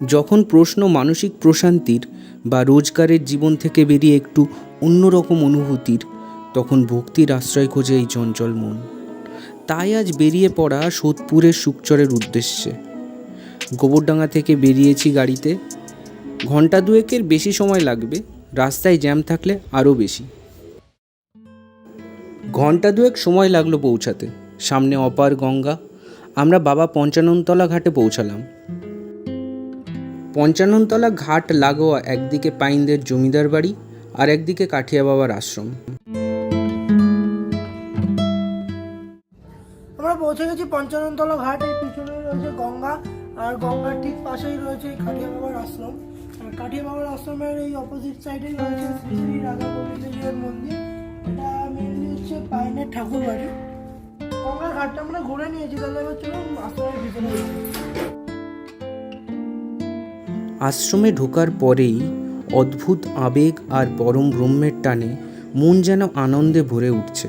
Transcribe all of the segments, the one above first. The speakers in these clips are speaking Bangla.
যখন প্রশ্ন মানসিক প্রশান্তির বা রোজগারের জীবন থেকে বেরিয়ে একটু অন্যরকম অনুভূতির, তখন ভক্তির আশ্রয় খোঁজে এই চঞ্চল মন। তাই আজ বেরিয়ে পড়া সোদপুরের সুকচরের উদ্দেশ্যে। গোবরডাঙ্গা থেকে বেরিয়েছি গাড়িতে। ঘন্টা দুয়েকের বেশি সময় লাগবে, রাস্তায় জ্যাম থাকলে আরও বেশি। ঘন্টা দুয়েক সময় লাগলো পৌঁছাতে। সামনে অপার গঙ্গা। আমরা বাবা পঞ্চাননতলা ঘাটে পৌঁছালাম। পঞ্চাননতলা ঘাট লাগোয়া একদিকে পাইনদের জমিদার বাড়ি আর একদিকে কাঠিয়া বাবার আশ্রম। আমরা পৌঁছে গেছি পঞ্চাননতলা ঘাট। এর পিছনে রয়েছে গঙ্গা, আর গঙ্গার ঠিক পাশেই রয়েছে কাঠিয়া বাবার আশ্রম। আর কাঠিয়া বাবার আশ্রমের এই অপোজিট সাইডেই রয়েছে শ্রী শ্রী রাধা গোবিন্দের মন্দির। এটা মেনলি হচ্ছে পাইনের ঠাকুর বাড়ি। গঙ্গার ঘাটটা আমরা ঘুরে নিয়েছি, তাহলে এবার চলুন আশ্রমের ভিতরে যাই। আশ্রমে ঢোকার পরেই অদ্ভুত আবেগ আর পরম ব্রহ্মের টানে মন যেন আনন্দে ভরে উঠছে।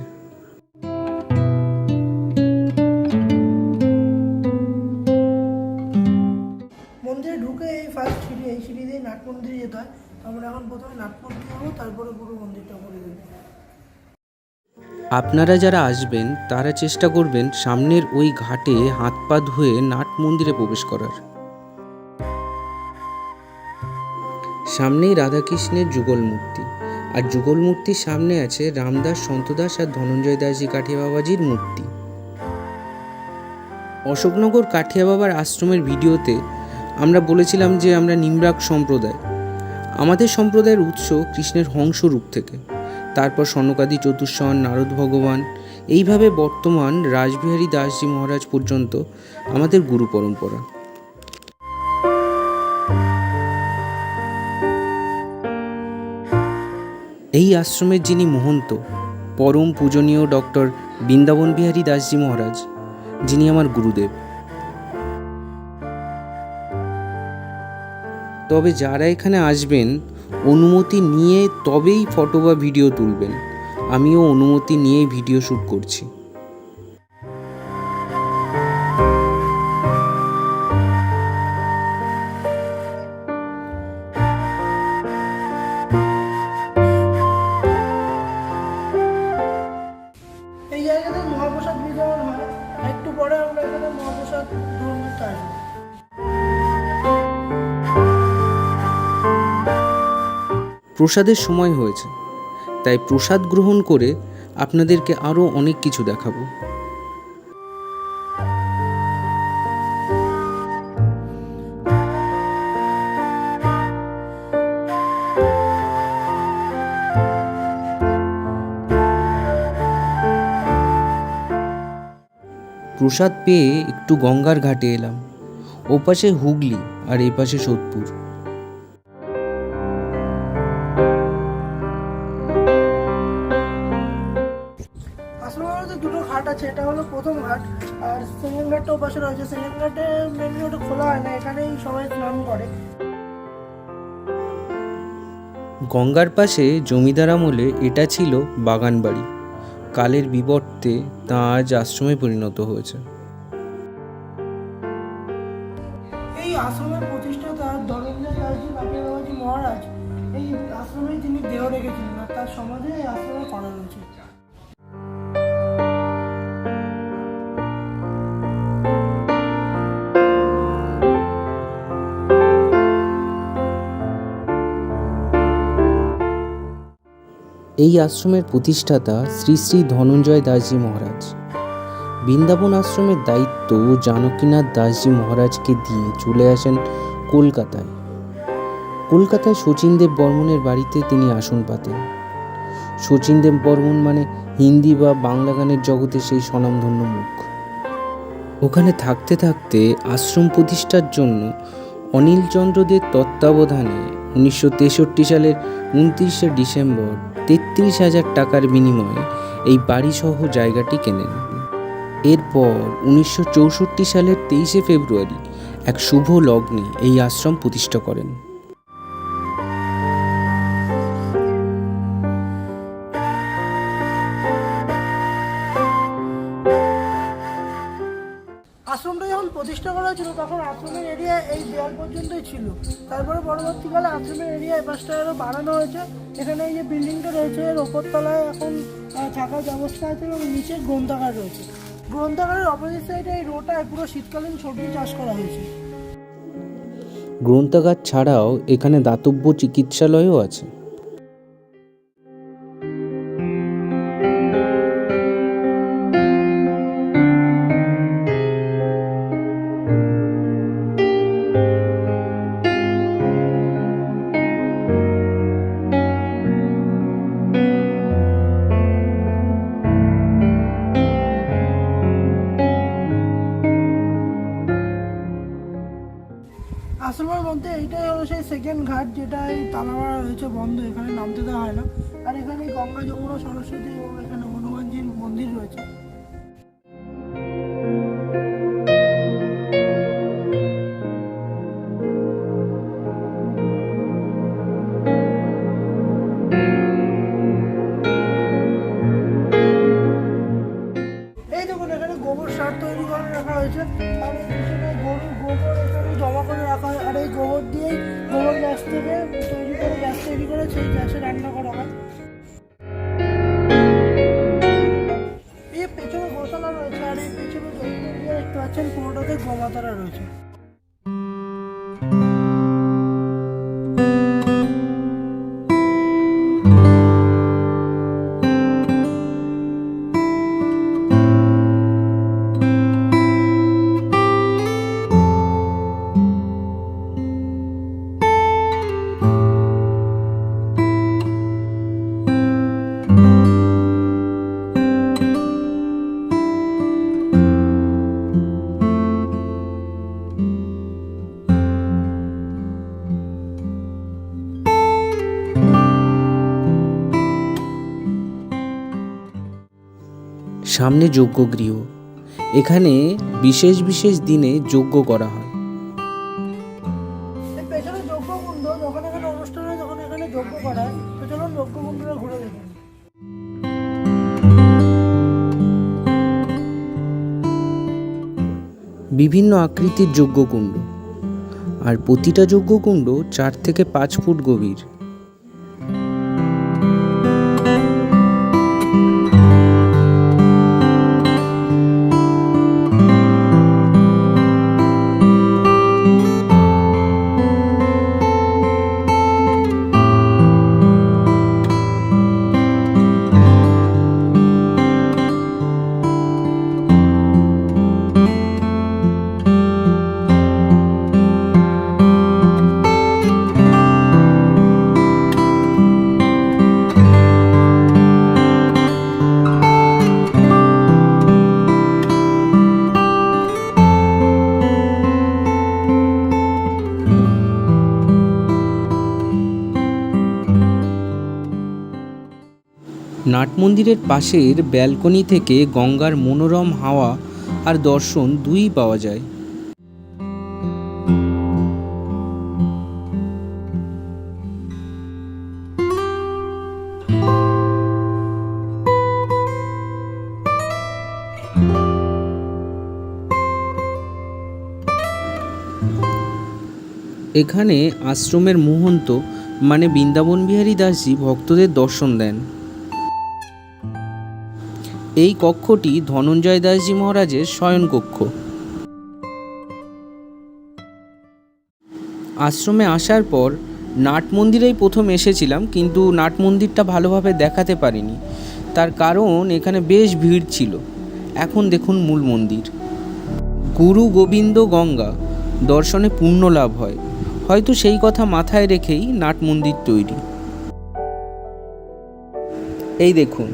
মন্দিরে ঢুকে এই ফার্স্ট সিঁড়ি, এই সিঁড়ি দিয়ে নাট মন্দিরে যেতে হয়। আমরা এখন প্রথমে নাট মন্দির যাবো, তারপরে পুরো মন্দিরটা ঘুরে দেবো। আপনারা যারা আসবেন তারা চেষ্টা করবেন সামনের ওই ঘাটে হাত পা ধুয়ে নাট মন্দিরে প্রবেশ করার। সামনেই রাধাকৃষ্ণের যুগল মূর্তি, আর যুগল মূর্তির সামনে আছে রামদাস, সন্তদাস আর ধনঞ্জয় দাসজি কাঠিয়া বাবাজির মূর্তি। অশোকনগর কাঠিয়া বাবার আশ্রমের ভিডিওতে আমরা বলেছিলাম যে আমরা নিম্রাক সম্প্রদায়। আমাদের সম্প্রদায়ের উৎস কৃষ্ণের হংস রূপ থেকে, তারপর সনকাদি চতুষ্ষণ, নারদ ভগবান, এইভাবে বর্তমান রাসবিহারী দাসজি মহারাজ পর্যন্ত আমাদের গুরু পরম্পরা। এই আশ্রমের যিনি মহন্ত, পরম পূজনীয় ডক্টর বৃন্দাবন বিহারী দাসজি মহারাজ, যিনি আমার গুরুদেব। তবে যারা এখানে আসবেন অনুমতি নিয়ে তবেই ফটো বা ভিডিও তুলবেন। আমিও অনুমতি নিয়েই ভিডিও শ্যুট করছি। এই জায়গাতে মহাপ্রসাদ বিতরণ হয়। একটু পরে আমরা এখানে মহাপ্রসাদ গ্রহণ করতে আসবো। প্রসাদের সময় হয়েছে, তাই প্রসাদ গ্রহণ করে আপনাদেরকে আরও অনেক কিছু দেখাবো। প্রসাদ পেয়ে একটু গঙ্গার ঘাটে এলাম। ওপাশে হুগলি আর এপাশে সোদপুর। আশ্রমের মধ্যে দুটো ঘাট আছে, এটা হলো প্রথম ঘাট, আর সেকেন্ড ঘাটটা ওপাশে রয়েছে। সেকেন্ড ঘাটে মেনলি ওটা খোলা হয় না, এখানেই সবাই স্নান করে। গঙ্গার পাশে জমিদার আমলে এটা ছিল বাগান বাড়ি। কালের বিবর্তে তা আজ আশ্রমে পরিণত হয়েছে। এই আশ্রমের প্রতিষ্ঠাতা ধনঞ্জয় দাসজি কাঠিয়া বাবাজি মহারাজ এই আশ্রমে তিনি দেহ রেখেছিলেন, আর তার সমাধি এই আশ্রমে করা রয়েছে। এই আশ্রমের প্রতিষ্ঠাতা শ্রী শ্রী ধনঞ্জয় দাসজি মহারাজ। বৃন্দাবন আশ্রমের দায়িত্ব জানকীনাথ দাসজি মহারাজকে দিয়ে চলে আসেন কলকাতায়। কলকাতায় শচীনদেব বর্মনের বাড়িতে তিনি আসন পাতেন। শচীনদেব বর্মন মানে হিন্দি বা বাংলা গানের জগতে সেই স্বনামধন্য মুখ। ওখানে থাকতে থাকতে আশ্রম প্রতিষ্ঠার জন্য অনিলচন্দ্রদের তত্ত্বাবধানে 1963 সালের 29শে ডিসেম্বর 33,000 টাকার বিনিময়ে এই বাড়িসহ জায়গাটি কেনেন। এরপর 1964 সালের 23শে ফেব্রুয়ারি এক শুভ লগ্নে এই আশ্রম প্রতিষ্ঠা করেন। আশ্রমটা যখন প্রতিষ্ঠা করা হয়েছিল তখন আশ্রমের এরিয়া এই দেয়াল পর্যন্তই ছিল। তারপরে পরবর্তীকালে আশ্রমের এরিয়া এই পাশটা আরও বাড়ানো হয়েছে। এখানে এই যে বিল্ডিংটা রয়েছে এর ওপর তলায় এখন থাকার ব্যবস্থা আছে এবং নিচে গ্রন্থাগার রয়েছে। গ্রন্থাগারের অপোজিট সাইডে এই রোটায় পুরো শীতকালীন সবজি চাষ করা হয়েছে। গ্রন্থাগার ছাড়াও এখানে দাতব্য চিকিৎসালয়ও আছে। আশ্রমের মধ্যে এইটাই হলো সেই সেকেন্ড ঘাট, যেটা এই তালা মারা রয়েছে বন্ধ, এখানে নামতে দেওয়া হয় না। আর এখানে গঙ্গা, যমুনা, সরস্বতী এবং এখানে হনুমানজির মন্দির রয়েছে। এই দেখুন এখানে গোবর সার তৈরি করে রাখা হয়েছে। আর এই পিছনে গরুর গোবর এখানে জমা করে রাখা হয়। আর এই গোবর দিয়েই গোবর গ্যাস থেকে গ্যাস তৈরি করে সেই গ্যাসে রান্না করা হয়। এই পেছনে গোশালা রয়েছে। আর এই পেছনে দেখতে পাচ্ছেন পুরোটাতে গোমাতারা রয়েছে। সামনে যজ্ঞগৃহ, এখানে বিশেষ বিশেষ দিনে যজ্ঞ করা হয়। পেছনে যজ্ঞকুণ্ড, যখন এখানে অনুষ্ঠান হয় তখন এখানে যজ্ঞ করা হয়। তো চলুন যজ্ঞকুণ্ডটা ঘুরে দেখুন। বিভিন্ন আকৃতির যজ্ঞকুণ্ড, আর প্রতিটা যজ্ঞকুণ্ড 4 থেকে 5 ফুট গভীর। নাট মন্দিরের পাশের ব্যালকনি থেকে গঙ্গার মনোরম হাওয়া আর দর্শন দুইই পাওয়া যায়। এখানে আশ্রমের মহন্ত মানে বৃন্দাবন বিহারী দাসজি ভক্তদের দর্শন দেন। এই কক্ষটি ধনঞ্জয় দাসজি মহারাজের শয়নকক্ষ। আশ্রমে আসার পর নাট মন্দিরেই প্রথম এসেছিলাম, কিন্তু নাট মন্দিরটা ভালোভাবে দেখাতে পারিনি, তার কারণ এখানে বেশ ভিড় ছিল। এখন দেখুন মূল মন্দির। গুরু গোবিন্দ গঙ্গা দর্শনে পুণ্য লাভ হয়, হয়তো সেই কথা মাথায় রেখেই নাট মন্দির তৈরি। এই দেখুন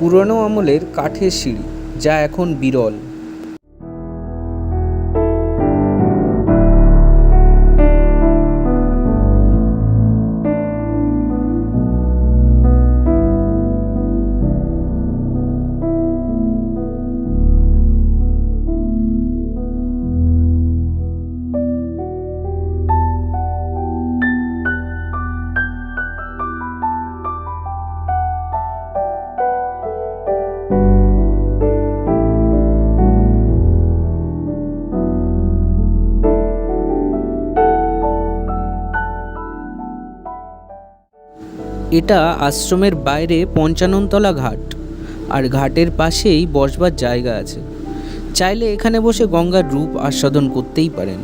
পুরনো আমলের কাঠের সিঁড়ি, যা এখন বিরল। এটা আশ্রমের বাইরে ৫৫তলা ঘাট, আর ঘাটের পাশেই বসবার জায়গা আছে। চাইলে এখানে বসে গঙ্গার রূপ আস্বাদন করতেই পারেন।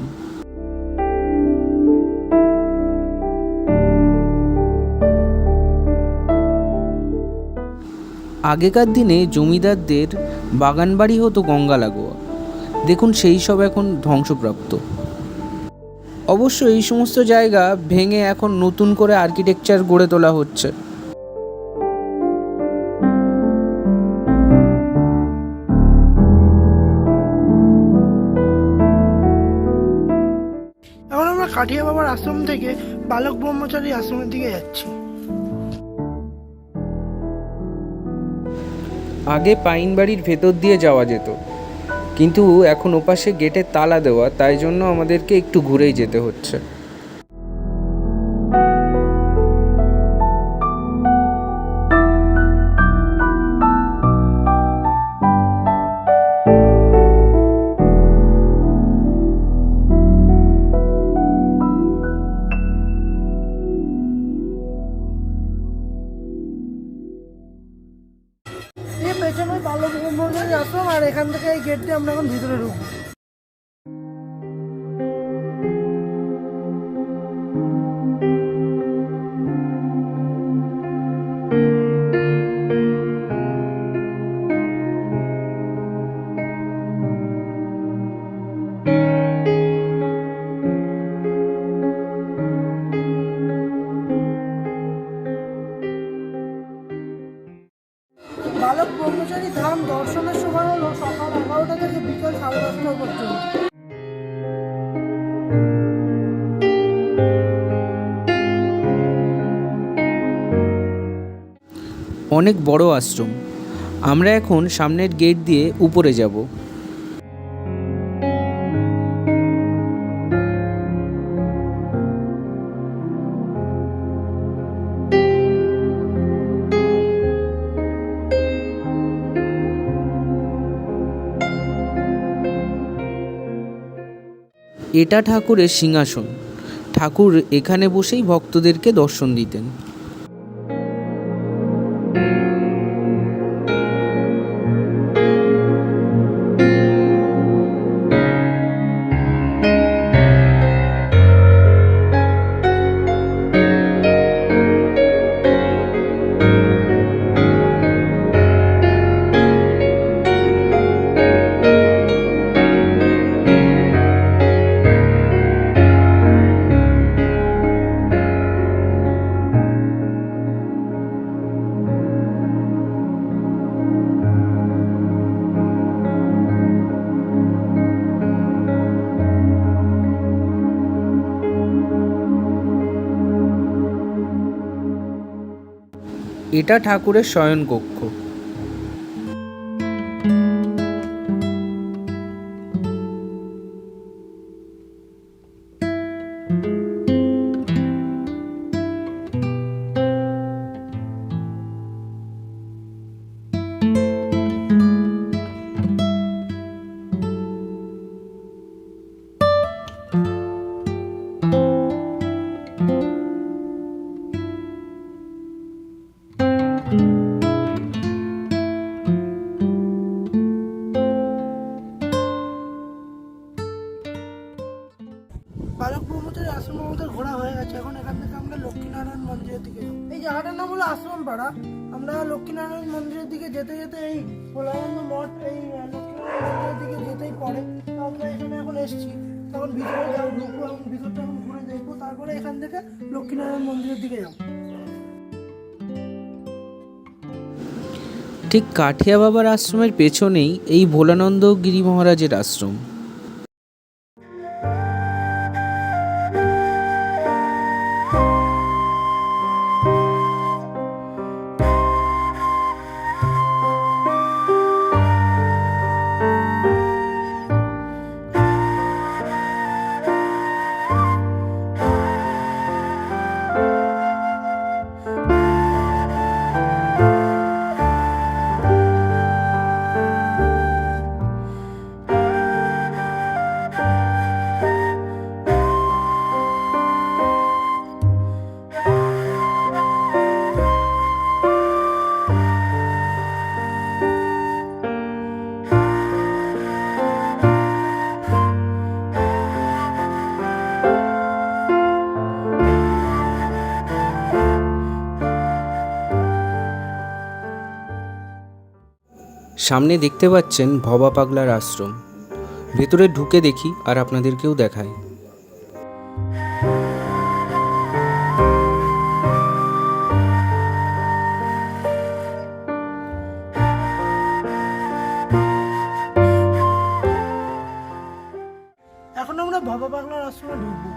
আগেকার দিনে জমিদারদের বাগানবাড়ি হতো গঙ্গা লাগোয়া। দেখুন সেই সব এখন ধ্বংসপ্রাপ্ত। অবশ্য এই সমস্ত জায়গা ভেঙে এখন নতুন করে আর্কিটেকচার গড়ে তোলা হচ্ছে। এখন আমরা কাঠিয়া বাবার আশ্রম থেকে বালক ব্রহ্মচারী আশ্রমের দিকে যাচ্ছি। আগে পাইন বাড়ির ভেতর দিয়ে যাওয়া যেত, কিন্তু এখন ওপাশে গেটে তালা দেওয়া, তাই জন্য আমাদেরকে একটু ঘুরেই যেতে হচ্ছে। এই পেছনে বালক ব্রহ্মচারী আশ্রম, আর এখান থেকে এই গেট দিয়ে আমরা এখন ভিতরে ঢুকবো। বালক ব্রহ্মচারী ধাম দর্শনের সময় হলো সকাল 11টা থেকে বিকাল 10:30টা পর্যন্ত। অনেক বড় আশ্রম। আমরা এখন সামনের গেট দিয়ে উপরে যাব। এটা ঠাকুরের সিংহাসন। ঠাকুর এখানে বসেই ভক্তদেরকে দর্শন দিতেন। এটা ঠাকুরের শয়নকক্ষ। বালক ব্রহ্মচারী আশ্রম আমাদের ঘোরা হয়ে গেছে। এখন এখান থেকে আমরা লক্ষ্মীনারায়ণ মন্দিরের দিকে যাবো। এই জায়গাটার নাম হলো আশ্রম পাড়া। আমরা লক্ষ্মীনারায়ণ মন্দিরের দিকে যেতে যেতে এই ভোলানন্দ মঠ, এই লক্ষ্মীনারায়ণ মন্দিরের দিকে যেতেই পড়ে। তো আমরা এখানে এখন এসেছি, তখন ভিতরে ঢুকবো এবং ভিতরটা এখন ঘুরে দেখবো, তারপরে এখান থেকে লক্ষ্মীনারায়ণ মন্দিরের দিকে যাবো। ঠিক কাঠিয়া বাবার আশ্রমের পেছনেই এই ভোলানন্দ গিরি মহারাজের আশ্রম। সামনে দেখতে পাচ্ছেন ভবা পাগলার আশ্রম। ভেতরে ঢুকে দেখি আর আপনাদেরকেও দেখাই। এখন আমরা ভবা পাগলার আশ্রমে ঢুকবো।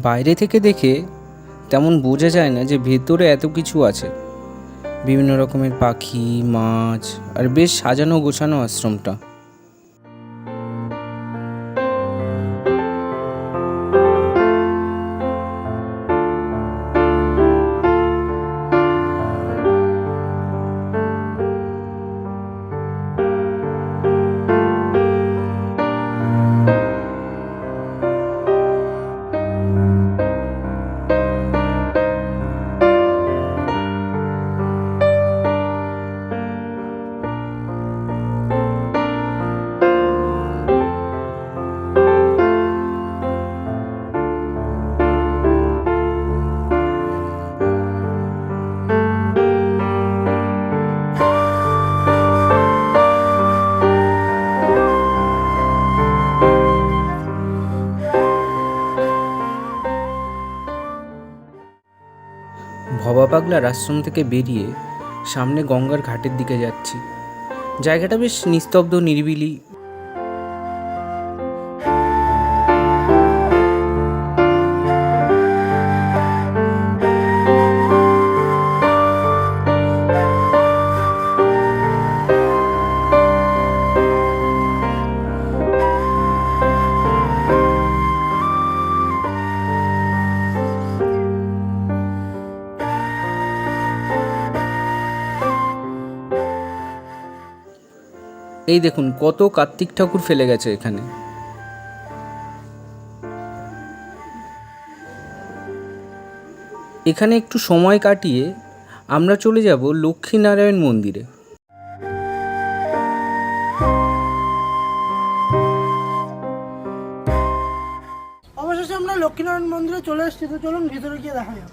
বাইরে থেকে দেখে তেমন বোঝা যায় না যে ভেতরে এত কিছু আছে। বিভিন্ন রকমের পাখি, মাছ, আর বেশ সাজানো গোছানো আশ্রমটা। ভবা পাগলার আশ্রম থেকে বেরিয়ে সামনে গঙ্গার ঘাটের দিকে যাচ্ছি। জায়গাটা বেশ নিস্তব্ধ, নিরিবিলি। এই দেখুন কত কার্তিক ঠাকুর ফেলে গেছে এখানে। এখানে একটু সময় কাটিয়ে আমরা চলে যাব লক্ষ্মীনারায়ণ মন্দিরে। অবশেষে আমরা লক্ষ্মীনারায়ণ মন্দিরে চলে এসেছি, তো চলুন ভিতরে গিয়ে দেখা যাক।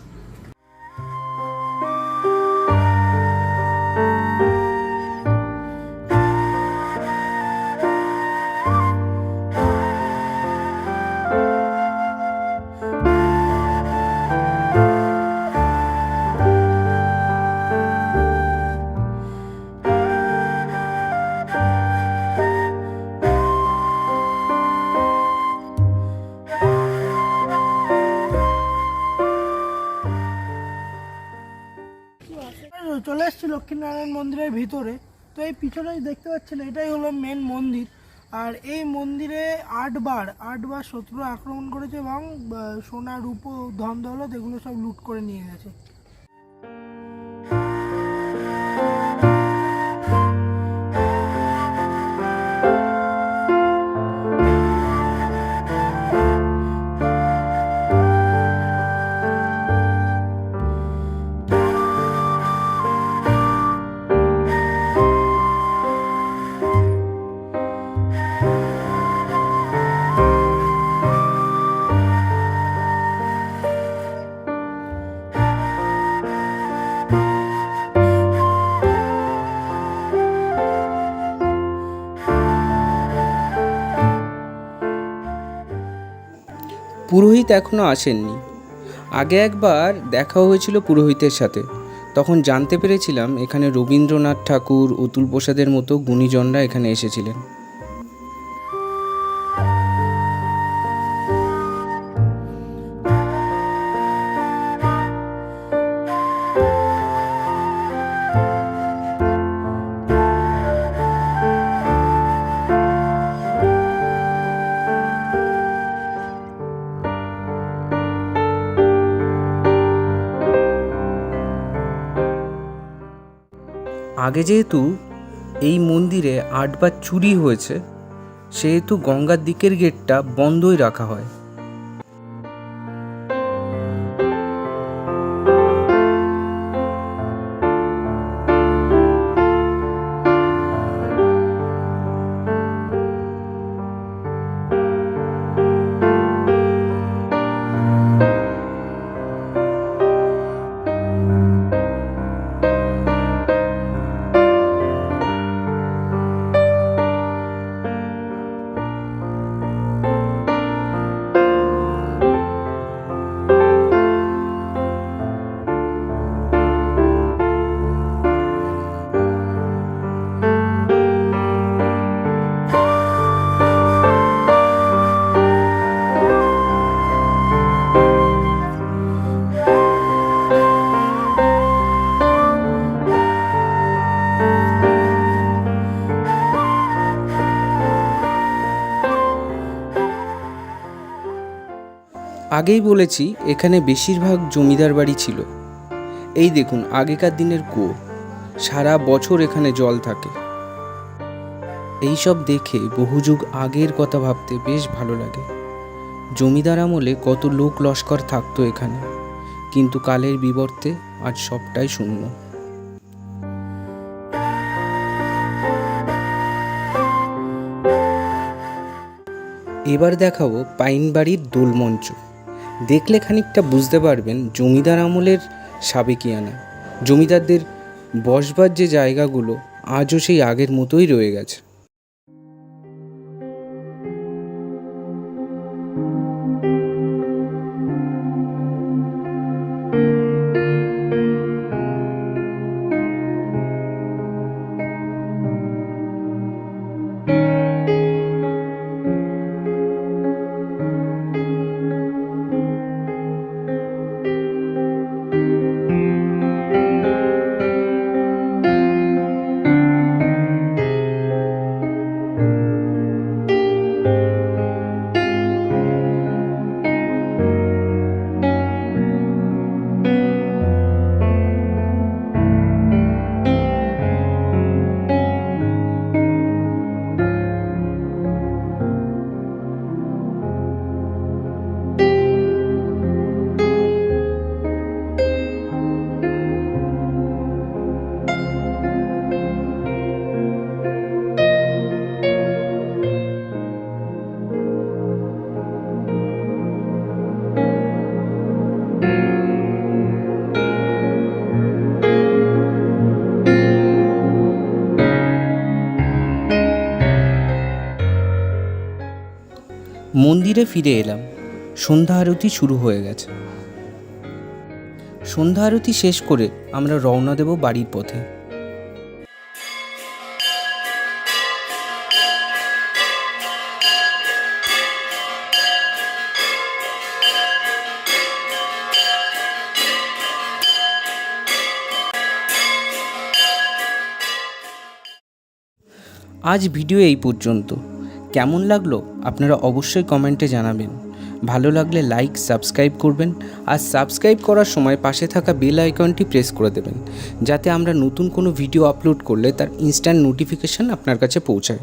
চলে এসেছি লক্ষ্মীনারায়ণ মন্দিরের ভিতরে। তো এই পিছনেই দেখতে পাচ্ছেন, এটাই হলো মেন মন্দির। আর এই মন্দিরে আটবার শত্রু আক্রমণ করেছে এবং সোনা, রূপো, ধন দৌলত এগুলো সব লুট করে নিয়ে গেছে। পুরোহিত এখনও আসেননি। আগে একবার দেখা হয়েছিল পুরোহিতের সাথে, তখন জানতে পেরেছিলাম এখানে রবীন্দ্রনাথ ঠাকুর, অতুল প্রসাদের মতো গুণীজনরা এখানে এসেছিলেন। আগে যেহেতু এই মন্দিরে 8 বার চুরি হয়েছে, সেহেতু গঙ্গার দিকের গেটটা বন্ধই রাখা হয়। আগেই বলেছি এখানে বেশিরভাগ জমিদার বাড়ি ছিল। এই দেখুন আগেকার দিনের কুয়ো, সারা বছর এখানে জল থাকে। এই সব দেখে বহু যুগ আগের কথা ভাবতে বেশ ভালো লাগে। জমিদার আমলে কত লোক লস্কর থাকতো এখানে, কিন্তু কালের বিবর্তে আজ সবটাই শূন্য। এবার দেখাবো পাইন বাড়ির দোলমঞ্চ। দেখলে খানিকটা বুঝতে পারবেন জমিদার আমলের সাবেকিয়ানা। জমিদারদের বসবার যে জায়গাগুলো আজও সেই আগের মতোই রয়ে গেছে। মন্দিরে ফিরে এলাম। সন্ধ্যা আরতি শুরু হয়ে গেছে। সন্ধ্যা আরতি শেষ করে আমরা রওনা দেব বাড়ির পথে। আজ ভিডিও এই পর্যন্ত। কেমন লাগলো আপনারা অবশ্যই কমেন্টে জানাবেন। ভালো লাগলে লাইক সাবস্ক্রাইব করবেন, আর সাবস্ক্রাইব করার সময় পাশে থাকা বেল আইকনটি প্রেস করে দেবেন, যাতে আমরা নতুন কোনো ভিডিও আপলোড করলে তার ইনস্ট্যান্ট নোটিফিকেশান আপনার কাছে পৌঁছায়।